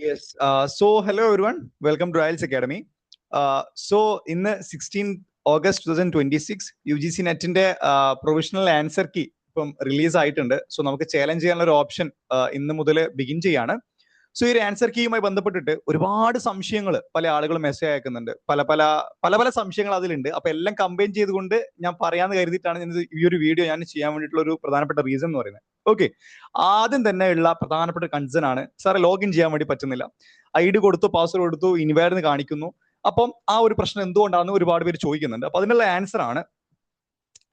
Yes. Hello everyone. Welcome to IELTS Academy. In the 16th August 2026, UGC നെറ്റിന്റെ provisional answer key ഇപ്പം release ആയിട്ടുണ്ട്. So നമുക്ക് challenge ചെയ്യാനുള്ള ഒരു ഓപ്ഷൻ ഇന്ന് മുതൽ ബിഗിൻ ചെയ്യാണ്. സോ ഈ ഒരു ആൻസർ കീയുമായി ബന്ധപ്പെട്ടിട്ട് ഒരുപാട് സംശയങ്ങൾ പല ആളുകളും മെസ്സേജ് അയക്കുന്നുണ്ട്. പല സംശയങ്ങൾ അതിലുണ്ട്. അപ്പൊ എല്ലാം കമ്പൈൻ ചെയ്തുകൊണ്ട് ഞാൻ പറയാന്ന് കരുതിയിട്ടാണ് ഞാൻ ഈ ഒരു വീഡിയോ ഞാൻ ചെയ്യാൻ വേണ്ടിയിട്ടുള്ള ഒരു പ്രധാനപ്പെട്ട റീസൺ എന്ന് പറയുന്നത്. ഓക്കെ, ആദ്യം തന്നെ ഉള്ള പ്രധാനപ്പെട്ട കൺസേൺ ആണ് സാറെ ലോഗിൻ ചെയ്യാൻ വേണ്ടി പറ്റുന്നില്ല. ID കൊടുത്തു, പാസ്വേഡ് കൊടുത്തു, ഇൻവാലിഡ് കാണിക്കുന്നു. അപ്പം ആ ഒരു പ്രശ്നം എന്തുകൊണ്ടാണെന്ന് ഒരുപാട് പേര് ചോദിക്കുന്നുണ്ട്. അപ്പൊ അതിനുള്ള ആൻസർ ആണ്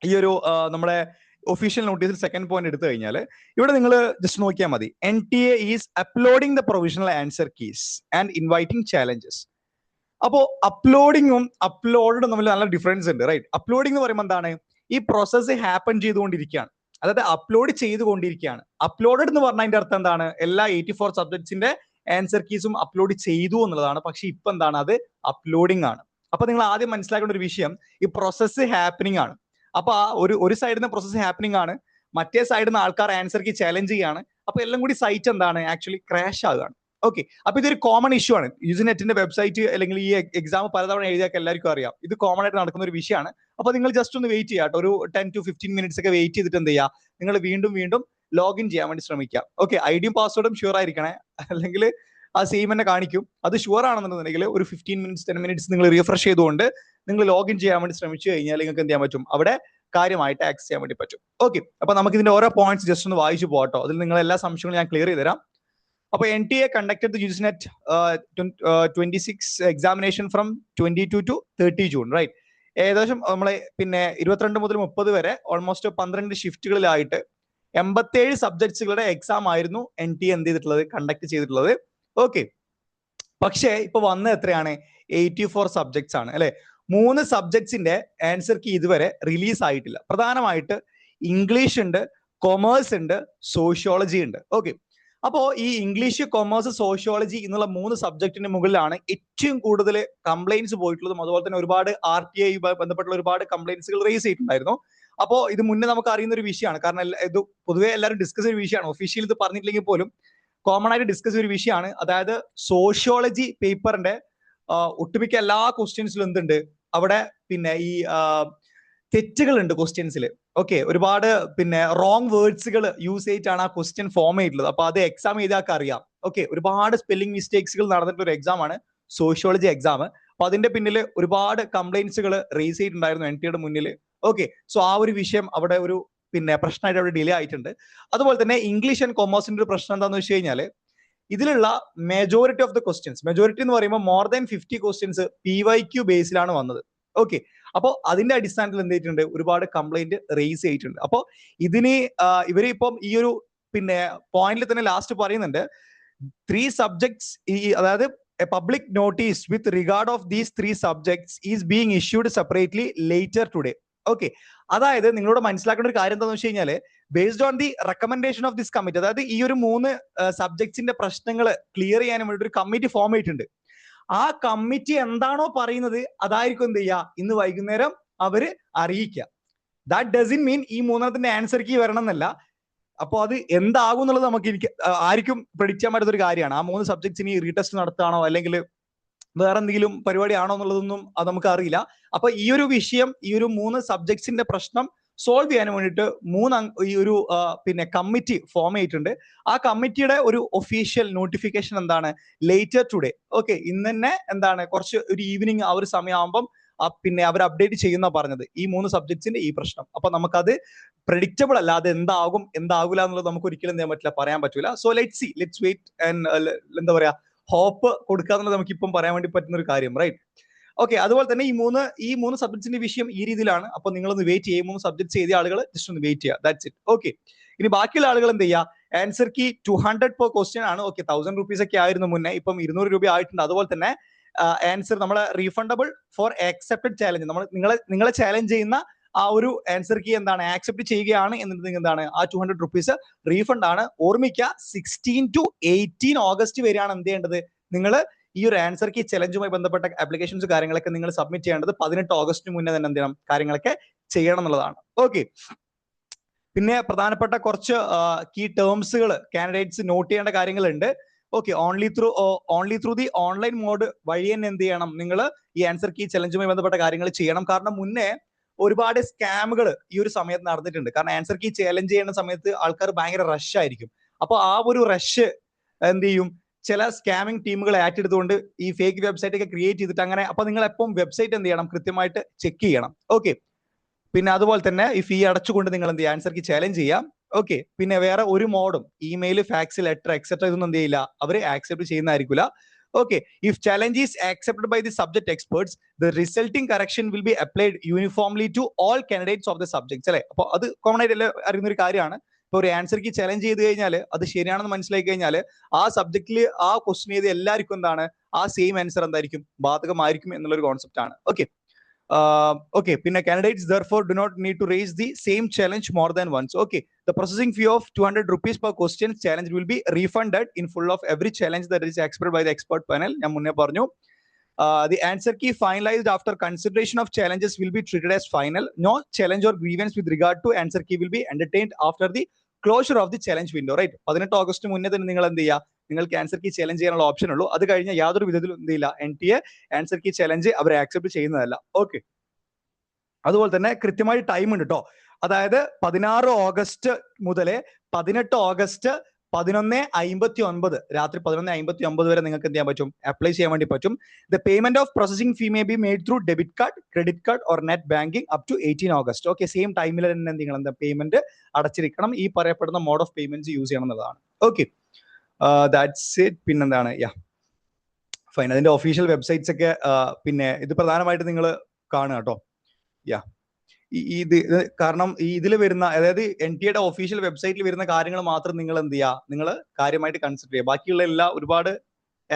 ഈ ഒരു നമ്മുടെ ഒഫീഷ്യൽ നോട്ടീസിൽ സെക്കൻഡ് പോയിന്റ് എടുത്തു കഴിഞ്ഞാൽ ഇവിടെ നിങ്ങൾ ജസ്റ്റ് നോക്കിയാൽ മതി. NTA is uploading the provisional answer keys and inviting challenges. അപ്പോ അപ്ലോഡിങ്ങും അപ്ലോഡും തമ്മിൽ നല്ല ഡിഫറൻസ് ഉണ്ട്, റൈറ്റ്? അപ്ലോഡിംഗ് എന്ന് പറയുമ്പോൾ എന്താണ്? ഈ പ്രോസസ്സ് ഹാപ്പൻ ചെയ്തുകൊണ്ടിരിക്കുകയാണ്, അതായത് അപ്ലോഡ് ചെയ്തുകൊണ്ടിരിക്കുകയാണ്. അപ്ലോഡഡ് എന്ന് പറഞ്ഞാൽ അതിന്റെ അർത്ഥം എന്താണ്? എല്ലാ 84 സബ്ജക്ട്സിന്റെ ആൻസർ കീസും അപ്ലോഡ് ചെയ്തു എന്നുള്ളതാണ്. പക്ഷെ ഇപ്പൊ എന്താണ്? അത് അപ്ലോഡിംഗ് ആണ്. അപ്പൊ നിങ്ങൾ ആദ്യം മനസ്സിലാക്കേണ്ട ഒരു വിഷയം, ഈ പ്രോസസ്സ് ഹാപ്പനിങ് ആണ്. അപ്പൊ ആ ഒരു സൈഡിൽ നിന്ന് പ്രോസസ്സ് ഹാപ്പനിങ് ആണ്, മറ്റേ സൈഡിൽ നിന്ന് ആൾക്കാർ ആൻസർ കീ ചാലഞ്ച് ചെയ്യാണ്. അപ്പൊ എല്ലാം കൂടി സൈറ്റ് എന്താണ്? Actually crash ആകുകയാണ്. ഓക്കെ, അപ്പൊ ഇതൊരു കോമൺ ഇഷ്യൂ ആണ്. യൂജി നെറ്റിന്റെ വെബ്സൈറ്റ് അല്ലെങ്കിൽ ഈ എക്സാം പലതവണ എഴുതിയാൽ എല്ലാവർക്കും അറിയാം. ഇത് കോമൺ ആയിട്ട് നടക്കുന്ന ഒരു വിഷയമാണ്. അപ്പൊ നിങ്ങൾ ജസ്റ്റ് ഒന്ന് വെയിറ്റ് ചെയ്യാട്ടോ, ഒരു 10 to 15 മിനിറ്റ്സ് ഒക്കെ വെയിറ്റ് ചെയ്തിട്ട് എന്ത് ചെയ്യുക, നിങ്ങൾ വീണ്ടും ലോഗിൻ ചെയ്യാൻ വേണ്ടി ശ്രമിക്കുക. ഓക്കെ, ഐഡിയും പാസ്വേഡും ഷുവർ ആയിരിക്കണേ, അല്ലെങ്കിൽ ആ സെയിം തന്നെ കാണിക്കും. അത് ഷുവർ ആണെന്നുണ്ടെങ്കിൽ ഒരു 15 മിനിറ്റ്സ് 10 മിനിറ്റ്സ് നിങ്ങൾ റിഫ്രഷ് ചെയ്തുകൊണ്ട് നിങ്ങൾ ലോഗിൻ ചെയ്യാൻ വേണ്ടി ശ്രമിച്ചു കഴിഞ്ഞാൽ നിങ്ങൾക്ക് എന്ത് ചെയ്യാൻ പറ്റും? അവിടെ കാര്യമായിട്ട് ആക്സസ് ചെയ്യാൻ വേണ്ടി പറ്റും. ഓക്കെ, അപ്പൊ നമുക്ക് ഇതിന്റെ ഓരോ പോയിന്റ്സ് ജസ്റ്റ് ഒന്ന് വായിച്ചു പോകട്ടോ. അതിൽ നിങ്ങൾ എല്ലാ സംശയങ്ങളും ഞാൻ ക്ലിയർ ചെയ്ത് തരാം. അപ്പൊ NTA conducted the UGCNet 26 examination from 22 to 30 June, right? ഏകദേശം നമ്മളെ പിന്നെ 22 മുതൽ 30 വരെ ഓൾമോസ്റ്റ് 12 ഷിഫ്റ്റുകളിലായിട്ട് 87 സബ്ജക്ട്സുകളുടെ എക്സാം ആയിരുന്നു NTA എന്ത് ചെയ്തിട്ടുള്ളത്? കണ്ടക്ട് ചെയ്തിട്ടുള്ളത്. ഓക്കെ, പക്ഷേ ഇപ്പൊ വന്നത് എത്രയാണ്? 84 സബ്ജക്ട്സ് ആണ്, അല്ലെ? 3 സബ്ജക്ട്സിന്റെ ആൻസർ കീ ഇതുവരെ റിലീസ് ആയിട്ടില്ല. പ്രധാനമായിട്ട് ഇംഗ്ലീഷ് ഉണ്ട്, കൊമേഴ്സ് ഉണ്ട്, സോഷ്യോളജി ഉണ്ട്. ഓക്കെ, അപ്പോ ഈ ഇംഗ്ലീഷ്, കൊമേഴ്സ്, സോഷ്യോളജി എന്നുള്ള 3 സബ്ജക്റ്റിന് മുകളിലാണ് ഏറ്റവും കൂടുതൽ കംപ്ലൈന്റ്സ് പോയിട്ടുള്ളതും. അതുപോലെ തന്നെ ഒരുപാട് RTI ബന്ധപ്പെട്ടുള്ള ഒരുപാട് കംപ്ലൈന്റ്സുകൾ റേസ് ചെയ്തിട്ടുണ്ടായിരുന്നു. അപ്പോൾ ഇത് മുന്നേ നമുക്ക് അറിയുന്ന ഒരു വിഷയമാണ്. കാരണം ഇത് പൊതുവെ എല്ലാവരും ഡിസ്കസ് ചെയ്ത വിഷയമാണ്. ഒഫീഷ്യൽ ഇത് പറഞ്ഞിട്ടില്ലെങ്കിൽ പോലും കോമൺ ആയിട്ട് ഡിസ്കസ് ചെയ്ത ഒരു വിഷയമാണ്. അതായത് സോഷ്യോളജി പേപ്പറിന്റെ ഒട്ടുമിക്ക എല്ലാ ക്വസ്റ്റ്യൻസിലും എന്തുണ്ട്? അവിടെ പിന്നെ ഈ തെറ്റുകളുണ്ട് ക്വസ്റ്റ്യൻസിൽ. ഓക്കെ, ഒരുപാട് പിന്നെ റോങ് വേർഡ്സുകൾ യൂസ് ചെയ്തിട്ടാണ് ആ ക്വസ്റ്റ്യൻ ഫോം ചെയ്തിട്ടുള്ളത്. അപ്പൊ അത് എക്സാം ചെയ്താൽ അറിയാം. ഓക്കെ, ഒരുപാട് സ്പെല്ലിംഗ് മിസ്റ്റേക്സുകൾ നടന്നിട്ടുള്ള ഒരു എക്സാം ആണ് സോഷ്യോളജി എക്സാം. അപ്പൊ അതിന്റെ പിന്നിൽ ഒരുപാട് കംപ്ലൈന്റ്സുകൾ റേസ് ചെയ്തിട്ടുണ്ടായിരുന്നു NTA മുന്നിൽ. ഓക്കെ, സോ ആ ഒരു വിഷയം അവിടെ ഒരു പിന്നെ പ്രശ്നമായിട്ട് അവിടെ ഡിലേ ആയിട്ടുണ്ട്. അതുപോലെ തന്നെ ഇംഗ്ലീഷ് ആൻഡ് കൊമേഴ്സിന്റെ ഒരു പ്രശ്നം എന്താണെന്ന് വെച്ച് കഴിഞ്ഞാൽ ഇതിലുള്ള majority of the questions, majority എന്ന് പറയുമ്പോൾ മോർ ദാൻ 50 ക്വസ്റ്റ്യൻസ് PYQ ബേസിലാണ് വന്നത്. ഓക്കെ, അപ്പോൾ അതിന്റെ അടിസ്ഥാനത്തിൽ എന്ത് ചെയ്തിട്ടുണ്ട്? ഒരുപാട് കംപ്ലൈന്റ് റേസ് ചെയ്തിട്ടുണ്ട്. അപ്പോൾ ഇതിന് ഇവര് ഇപ്പം ഈ ഒരു പിന്നെ പോയിന്റിൽ തന്നെ ലാസ്റ്റ് പറയുന്നുണ്ട് 3 സബ്ജക്ട്സ്, അതായത് A public notice with regard of these 3 subjects is being issued separately later today. Okay, അതായത് നിങ്ങളോട് മനസ്സിലാക്കേണ്ട ഒരു കാര്യം എന്താണെന്ന് വെച്ച് കഴിഞ്ഞാൽ based on the recommendation of this committee, അതായത് ഈ ഒരു 3 സബ്ജക്ട്സിന്റെ പ്രശ്നങ്ങൾ ക്ലിയർ ചെയ്യാൻ വേണ്ടി ഒരു കമ്മിറ്റി ഫോം ചെയ്തിട്ടുണ്ട്. ആ കമ്മിറ്റി എന്താണോ പറയുന്നത് അതായിരിക്കും എന്ത് ചെയ്യുക? ഇന്ന് വൈകുന്നേരം അവര് അറിയിക്കുക. ദാറ്റ് ഡസൻ മീൻ ഈ 3 ആൻസർ കീ വരണം എന്നല്ല. അപ്പോൾ അത് എന്താകും എന്നുള്ളത് നമുക്ക് ആർക്കും പ്രെഡിക്റ്റ് ചെയ്യാൻ പറ്റുന്ന ഒരു കാര്യമാണ്. ആ 3 സബ്ജക്ട്സിന് റീടെസ്റ്റ് നടത്താണോ അല്ലെങ്കിൽ വേറെ എന്തെങ്കിലും പരിപാടി ആണോ എന്നുള്ളതൊന്നും അത് നമുക്ക് അറിയില്ല. അപ്പൊ ഈ ഒരു വിഷയം, ഈ ഒരു 3 സബ്ജക്ട്സിന്റെ പ്രശ്നം സോൾവ് ചെയ്യാൻ വേണ്ടിയിട്ട് ഈ ഒരു പിന്നെ കമ്മിറ്റി ഫോം ചെയ്തിട്ടുണ്ട്. ആ കമ്മിറ്റിയുടെ ഒരു ഒഫീഷ്യൽ നോട്ടിഫിക്കേഷൻ എന്താണ്? Later today. ഓക്കെ, ഇന്ന് തന്നെ എന്താണ് കുറച്ച് ഒരു ഈവനിങ് ആ ഒരു സമയമാകുമ്പം പിന്നെ അവർ അപ്ഡേറ്റ് ചെയ്യുന്ന പറഞ്ഞത് ഈ 3 സബ്ജക്ട്സിന്റെ ഈ പ്രശ്നം. അപ്പൊ നമുക്കത് പ്രെഡിക്റ്റബിൾ അല്ല, അത് എന്താകില്ല എന്നുള്ളത് നമുക്ക് ഒരിക്കലും എന്ത് ചെയ്യാൻ പറ്റില്ല, പറയാൻ പറ്റൂല. സോ ലെറ്റ്സ് വെയിറ്റ് ആൻഡ് എന്താ പറയാ, ഹോപ്പ് കൊടുക്കുക എന്നുള്ളത് നമുക്ക് ഇപ്പം പറയാൻ വേണ്ടി പറ്റുന്ന ഒരു കാര്യം, റൈറ്റ്? ഓക്കെ, അതുപോലെ തന്നെ ഈ മൂന്ന് സബ്ജക്ട്സിന്റെ വിഷയം ഈ രീതിയിലാണ്. അപ്പൊ നിങ്ങളൊന്ന് വെയിറ്റ് ചെയ്യും. 3 സബ്ജക്ട്സ് എഴുതിയ ആളുകൾ ജസ്റ്റ് ഒന്ന് വെയിറ്റ് ചെയ്യുക. That's it. ഓക്കെ, ഇനി ബാക്കിയുള്ള ആളുകൾ എന്ത് ചെയ്യുക? ആൻസർ കീ 200 per ക്വസ്റ്റ്യൻ ആണ്. ഓക്കെ, 1000 rupees ഒക്കെ ആയിരുന്നു മുന്നേ, ഇപ്പം 200 രൂപ ആയിട്ടുണ്ട്. അതുപോലെ തന്നെ ആൻസർ നമ്മളെ റീഫണ്ടബിൾ ഫോർ ആക്സെപ്റ്റഡ് ചാലഞ്ച്, നിങ്ങളെ ചാലഞ്ച് ചെയ്യുന്ന ആ ഒരു ആൻസർ കീ എന്താണ്? ആക്സെപ്റ്റ് ചെയ്യുകയാണ് എന്നുണ്ടെങ്കിൽ എന്താണ്? ആ 200 rupees റീഫണ്ട് ആണ്. ഓർമ്മിക്കുക, 16 to 18 ഓഗസ്റ്റ് വരെയാണ് എന്ത് ചെയ്യേണ്ടത്? നിങ്ങൾ ഈ ഒരു ആൻസർ കീ ചലഞ്ചുമായി ബന്ധപ്പെട്ട ആപ്ലിക്കേഷൻസ് കാര്യങ്ങളൊക്കെ നിങ്ങൾ സബ്മിറ്റ് ചെയ്യേണ്ടത് 18 ഓഗസ്റ്റിന് മുന്നേ തന്നെ എന്ത് ചെയ്യണം? കാര്യങ്ങളൊക്കെ ചെയ്യണം എന്നുള്ളതാണ്. ഓക്കെ, പിന്നെ പ്രധാനപ്പെട്ട കുറച്ച് കീ ടേംസുകൾ കാൻഡിഡേറ്റ്സ് നോട്ട് ചെയ്യേണ്ട കാര്യങ്ങളുണ്ട്. Okay, only through the online mode വഴി തന്നെ എന്ത് ചെയ്യണം, നിങ്ങൾ ഈ ആൻസർ കീ ചലഞ്ചുമായി ബന്ധപ്പെട്ട കാര്യങ്ങൾ ചെയ്യണം. കാരണം മുന്നേ ഒരുപാട് സ്കാമുകൾ ഈ ഒരു സമയത്ത് നടന്നിട്ടുണ്ട്. കാരണം ആൻസർ കീ ചലഞ്ച് ചെയ്യുന്ന സമയത്ത് ആൾക്കാർ ഭയങ്കര റഷ് ആയിരിക്കും. അപ്പൊ ആ ഒരു റഷ് എന്ത് ചെയ്യും, ചില സ്കാമിംഗ് ടീമുകൾ ഏറ്റെടുത്തുകൊണ്ട് ഈ ഫേക്ക് വെബ്സൈറ്റ് ഒക്കെ ക്രിയേറ്റ് ചെയ്തിട്ട് അങ്ങനെ. അപ്പൊ നിങ്ങൾ എപ്പം വെബ്സൈറ്റ് എന്ത് ചെയ്യണം, കൃത്യമായിട്ട് ചെക്ക് ചെയ്യണം. ഓക്കെ, പിന്നെ അതുപോലെ തന്നെ ഈ ഫീ അടച്ചുകൊണ്ട് നിങ്ങൾ എന്ത് ചെയ്യുക, ആൻസർ കീ ചലഞ്ച് ചെയ്യാം. ഓക്കെ, പിന്നെ വേറെ ഒരു മോഡും ഇമെയിൽ, ഫാക്സ്, ലെറ്റർ എക്സെട്ര ഇതൊന്നും എന്ത് ചെയ്യില്ല, അവർ accept ചെയ്യുന്നതായിരിക്കില്ല. Okay, if challenge is accepted by the subject experts, the resulting correction will be applied uniformly to all candidates of the subjects. അല്ലെ, അപ്പൊ അത് കോമൺ ആയിട്ട് അറിയുന്ന ഒരു കാര്യമാണ്. ഇപ്പൊ ഒരു ആൻസർ കീ ചലഞ്ച് ചെയ്ത് കഴിഞ്ഞാൽ അത് ശരിയാണെന്ന് മനസ്സിലാക്കി കഴിഞ്ഞാൽ ആ സബ്ജക്റ്റിൽ ആ ക്വസ്റ്റ്യൻ ചെയ്ത് എല്ലാവർക്കും എന്താണ്, ആ സെയിം ആൻസർ എന്തായിരിക്കും, ബാധകമായിരിക്കും എന്നുള്ളൊരു കോൺസെപ്റ്റ് ആണ്. Okay, okay, pinna candidates therefore do not need to raise the same challenge more than once. Okay, the processing fee of 200 rupees per question challenge will be refunded in full of every challenge that is accepted by the expert panel. ഞാൻ മുന്നേ പറഞ്ഞു. The answer key finalized after consideration of challenges will be treated as final. No challenge or grievance with regard to answer key will be entertained after the closure of the challenge window. Right, 18 August മുന്നേ തന്നെ നിങ്ങൾ എന്ത് ചെയ്യുക, നിങ്ങൾക്ക് answer key challenge ചെയ്യാനുള്ള option ഉള്ളൂ. അത് കഴിഞ്ഞാൽ യാതൊരു വിധത്തിലും എന്ത് ചെയ്യില്ല, NTA ആൻസർ കീ ചലഞ്ച് അവർ ആക്സെപ്റ്റ് ചെയ്യുന്നതല്ല. ഓക്കെ, അതുപോലെ തന്നെ കൃത്യമായി ടൈം ഉണ്ട് കേട്ടോ. അതായത് 16 ഓഗസ്റ്റ് മുതൽ 18 ഓഗസ്റ്റ് 11:59 രാത്രി 11:59 വരെ നിങ്ങൾക്ക് എന്ത് ചെയ്യാൻ പറ്റും, അപ്ലൈ ചെയ്യാൻ വേണ്ടി പറ്റും. The payment of processing fee may be made through debit card, credit card or net banking up to 18 August. Okay, same ടൈമിൽ തന്നെ നിങ്ങൾ എന്താ പേയ്മെന്റ് അടച്ചിരിക്കണം. ഈ പറയപ്പെടുന്ന മോഡ് ഓഫ് പേയ്മെന്റ് യൂസ് ചെയ്യണം എന്നുള്ളതാണ്. Okay, that's it. പിന്നെന്താണ്, ഫൈൻ. അതിന്റെ ഒഫീഷ്യൽ വെബ്സൈറ്റ്സ് ഒക്കെ പിന്നെ ഇത് പ്രധാനമായിട്ട് നിങ്ങൾ കാണുക കേട്ടോ. ഇത് കാരണം ഈ ഇതിൽ വരുന്ന, അതായത് NTA ഒഫീഷ്യൽ വെബ്സൈറ്റിൽ വരുന്ന കാര്യങ്ങൾ മാത്രം നിങ്ങൾ എന്ത് ചെയ്യുക, നിങ്ങൾ കാര്യമായിട്ട് കൺസിഡർ ചെയ്യുക. ബാക്കിയുള്ള എല്ലാ ഒരുപാട്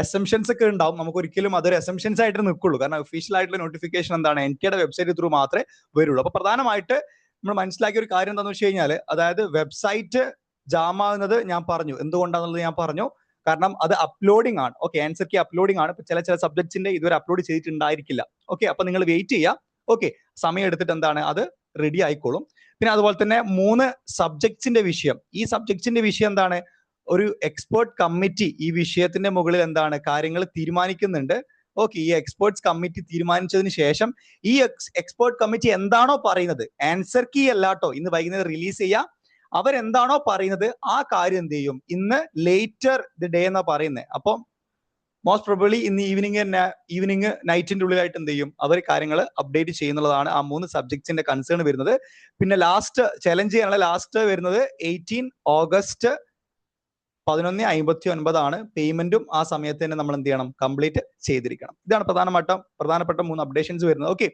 അസംഷൻസ് ഒക്കെ ഉണ്ടാവും. നമുക്ക് ഒരിക്കലും അതൊരു അസംഷൻസ് ആയിട്ട് നിൽക്കുള്ളൂ. കാരണം ഒഫീഷ്യൽ ആയിട്ടുള്ള നോട്ടിഫിക്കേഷൻ എന്താണ്, NTA വെബ്സൈറ്റ് ത്രൂ മാത്രമേ വരുള്ളൂ. അപ്പൊ പ്രധാനമായിട്ട് നമ്മൾ മനസ്സിലാക്കിയ ഒരു കാര്യം എന്താണെന്ന് വെച്ച് കഴിഞ്ഞാൽ, അതായത് വെബ്സൈറ്റ് ജാം ആകുന്നത് ഞാൻ പറഞ്ഞു, എന്തുകൊണ്ടാണെന്നുള്ളത് ഞാൻ പറഞ്ഞു. കാരണം അത് അപ്ലോഡിംഗ് ആണ്. ഓക്കെ, ആൻസർ കീ അപ്ലോഡിംഗ് ആണ്. ചില സബ്ജക്ട്സിന്റെ ഇതുവരെ അപ്ലോഡ് ചെയ്തിട്ടുണ്ടായിരിക്കില്ല. ഓക്കെ, അപ്പൊ നിങ്ങൾ വെയിറ്റ് ചെയ്യുക. ഓക്കെ, സമയം എടുത്തിട്ട് എന്താണ് അത് റെഡി ആയിക്കോളും. പിന്നെ അതുപോലെ തന്നെ 3 സബ്ജക്ട്സിന്റെ വിഷയം, ഈ സബ്ജക്ട്സിന്റെ വിഷയം എന്താണ്, ഒരു എക്സ്പേർട്ട് കമ്മിറ്റി ഈ വിഷയത്തിന്റെ മുകളിൽ എന്താണ് കാര്യങ്ങൾ തീരുമാനിക്കുന്നുണ്ട്. ഓക്കെ, ഈ എക്സ്പേർട്സ് കമ്മിറ്റി തീരുമാനിച്ചതിന് ശേഷം ഈ എക്സ്പേർട്ട് കമ്മിറ്റി എന്താണോ പറയുന്നത്, ആൻസർ കീ അല്ലാട്ടോ ഇന്ന് വൈകുന്നേരം റിലീസ് ചെയ്യുക, അവരെന്താണോ പറയുന്നത് ആ കാര്യം എന്ത് ചെയ്യും, ഇന്ന് ലേറ്റർ ദി ഡേ എന്നാ പറയുന്നത്. അപ്പം മോസ്റ്റ് പ്രോബബ്ലി ഇന്ന് ഈവനിങ് നൈറ്റിന്റെ ഉള്ളിലായിട്ട് എന്ത് ചെയ്യും, അവർ കാര്യങ്ങൾ അപ്ഡേറ്റ് ചെയ്യുന്നതാണ് ആ 3 സബ്ജക്ട്സിന്റെ കൺസേൺ വരുന്നത്. പിന്നെ ലാസ്റ്റ് ചലഞ്ച് ചെയ്യാനുള്ള ലാസ്റ്റ് വരുന്നത് 18 ഓഗസ്റ്റ് 11:59 ആണ്. പേയ്മെന്റും ആ സമയത്ത് തന്നെ നമ്മൾ എന്ത് ചെയ്യണം, കംപ്ലീറ്റ് ചെയ്തിരിക്കണം. ഇതാണ് പ്രധാനപ്പെട്ട 3 അപ്ഡേഷൻസ് വരുന്നത്. ഓക്കെ,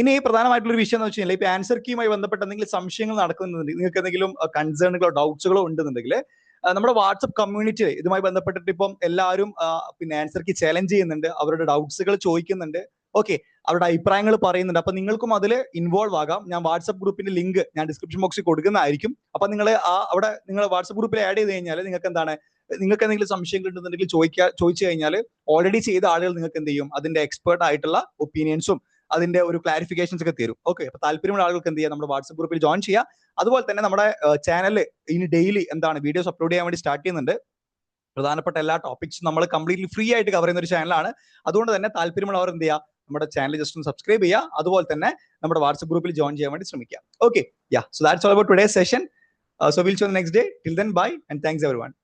ഇനി പ്രധാനമായിട്ടുള്ള ഒരു വിഷയം എന്ന് വെച്ച് കഴിഞ്ഞാൽ, ഇപ്പൊ ആൻസർ കീയുമായി ബന്ധപ്പെട്ട എന്തെങ്കിലും സംശയങ്ങൾ നടക്കുന്നുണ്ടെങ്കിൽ, നിങ്ങൾക്ക് എന്തെങ്കിലും കൺസേണുകളോ ഡൗട്ട്സുകളോ ഉണ്ടെന്നുണ്ടെങ്കിൽ നമ്മുടെ വാട്സപ്പ് കമ്മ്യൂണിറ്റിയിൽ ഇതുമായി ബന്ധപ്പെട്ടിട്ട് ഇപ്പം എല്ലാവരും പിന്നെ ആൻസർ കീ ചലഞ്ച് ചെയ്യുന്നുണ്ട്, അവരുടെ ഡൗട്ട്സുകൾ ചോദിക്കുന്നുണ്ട്. ഓക്കെ, അവരുടെ അഭിപ്രായങ്ങൾ പറയുന്നുണ്ട്. അപ്പൊ നിങ്ങൾക്കും അതിൽ ഇൻവോൾവ് ആകാം. ഞാൻ വാട്സപ്പ് ഗ്രൂപ്പിന്റെ ലിങ്ക് ഞാൻ ഡിസ്ക്രിപ്ഷൻ ബോക്സിൽ കൊടുക്കുന്നതായിരിക്കും. അപ്പൊ നിങ്ങൾ അവിടെ നിങ്ങൾ വാട്സപ്പ് ഗ്രൂപ്പിൽ ആഡ് ചെയ്ത് കഴിഞ്ഞാൽ നിങ്ങൾക്ക് എന്താണ്, നിങ്ങൾക്ക് എന്തെങ്കിലും സംശയങ്ങൾ ഉണ്ടെന്നുണ്ടെങ്കിൽ ചോദിച്ചു കഴിഞ്ഞാൽ ഓൾറെഡി ചെയ്ത ആളുകൾ നിങ്ങൾക്ക് എന്ത് ചെയ്യും, അതിന്റെ എക്സ്പേർട്ട് ആയിട്ടുള്ള ഒപ്പീനിയൻസും അതിന്റെ ഒരു ക്ലാരിഫിക്കേഷൻസ് ഒക്കെ തരും. ഓക്കെ, അപ്പൊ താല്പര്യമുള്ള ആളുകൾക്ക് എന്ത് ചെയ്യാം, നമ്മുടെ വാട്സപ്പ് ഗ്രൂപ്പിൽ ജോയിൻ ചെയ്യുക. അതുപോലെ തന്നെ നമ്മുടെ ചാനലിൽ ഇനി ഡെയിലി എന്താണ് വീഡിയോസ് അപ്ലോഡ് ചെയ്യാൻ വേണ്ടി സ്റ്റാർട്ട് ചെയ്യുന്നുണ്ട്. പ്രധാനപ്പെട്ട എല്ലാ ടോപ്പിക്സും നമ്മൾ കംപ്ലീറ്റ്ലി ഫ്രീ ആയിട്ട് കവർ ചെയ്യുന്ന ഒരു ചാനലാണ്. അതുകൊണ്ട് തന്നെ താല്പര്യമുള്ളവർ എന്ത് ചെയ്യുക, നമ്മുടെ ചാനൽ ജസ്റ്റ് ഒന്ന് സബ്സ്ക്രൈബ് ചെയ്യുക. അതുപോലെ തന്നെ നമ്മുടെ വാട്സപ്പ് ഗ്രൂപ്പിൽ ജോയിൻ ചെയ്യാൻ വേണ്ടി ശ്രമിക്കുക. Okay, so that's all about today's session. So we'll see you on the next day. Till then, bye and thanks everyone.